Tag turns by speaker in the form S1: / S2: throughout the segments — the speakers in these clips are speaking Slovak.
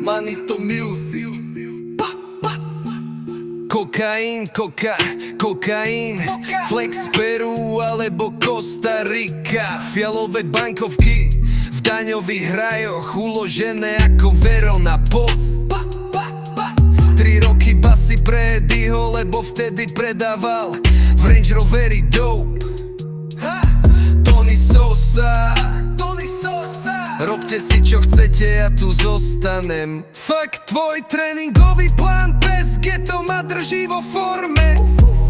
S1: Manito Music. Kokain Flex Peru alebo Costa Rica. Fialové bankovky v daňových rajoch, uložené ako Verona pod 3 roky basy pre Eddieho, lebo vtedy predával v Range Roveri dope. Tony Sosa. Robte si čo chcete, ja tu zostanem. Fakt, tvoj tréningový plán bez geto ma drží vo forme.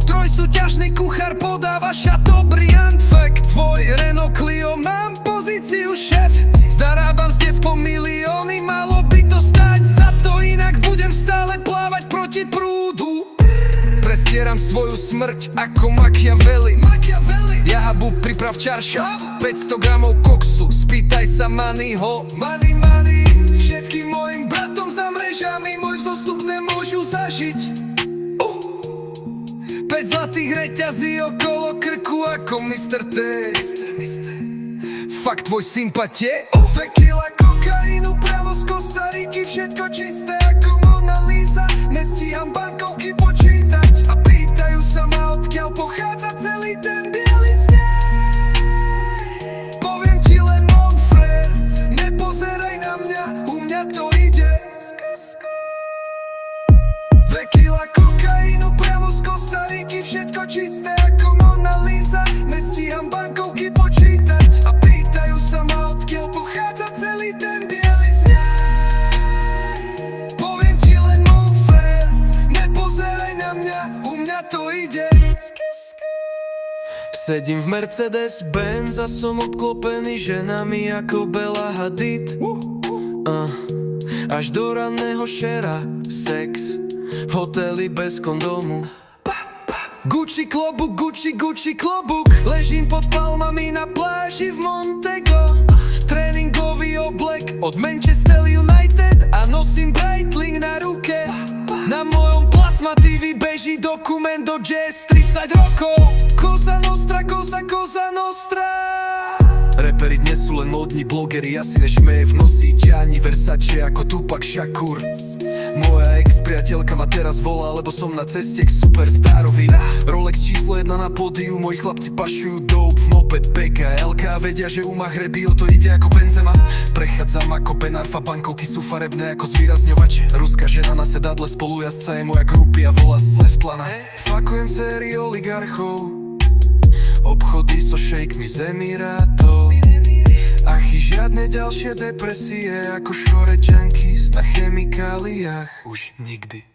S1: Trojsúťažný kuchár podáva Chateaubriand. Fakt, tvoj Renault Clio, mám pozíciu šéf. Zarábam z po milióny, malo by to stáť za to, inak budem stále plávať proti prúdu. Prestieram svoju smrť ako Machiavelli. Jahabu, priprav čarša, 500 gramov koksu, spýtaj sa Mannyho. Money, všetkým mojim bratom za mrežami môj vzostup nemôžu zažiť. 5 zlatých reťazí okolo krku ako Mr. T. Fakt, tvoj sympatie. 2 kila kokainu pravo z Kostariky, všetko čisté ako Mona Lisa. Nestíham bankovky počítať a pýtajú sa ma, odkiaľ pochádza celý ten biely sneh. Poviem ti len, mon frère, nepozeraj na mňa, u mňa to ide. 2 kila kokainu pravo z Kostariky, všetko čisté ako Mona Lisa. Nestíham bankovky počítať a pýtajú sa ma, odkiaľ pochádza celý ten biely sneh. Poviem ti len, mon frère, nepozeraj na mňa, u mňa to ide. Sedím v Mercedes Benz a som obklopený ženami ako Bella Hadid. Až do ranného šera sex v hoteli bez kondómu. Gucci klobúk, Gucci klobúk, ležím pod palmami na pláži v Montego. Tréningový oblek od Manchester United a nosím Breitling na ruke. Na mojom plasma TV beží dokument do jazz 30 rokov. Cosa Nostra. Reperi dnes sú len módni blogeri, asi nešmeje v nosi Gianni Versace ako Tupac Shakur. Moja ex-priateľka ma teraz volá, lebo som na ceste k superstarovi. Rolex číslo 1 na pódiu, moji chlapci pašujú dope v moped PKLK. Vedia, že u Mahrebi o to ide ako Benzema. Prechádzam ako Ben Arfa, bankovky sú farebné ako zvýrazňovače. Ruská žena na sedadle, spolujazca je moja grupia, volá Sleftlana. Fakujem céry oligarchov, obchody so šejkmi z Emirátov. Achy, žiadne ďalšie depresie ako šore junkies na chemikáliách. Už nikdy.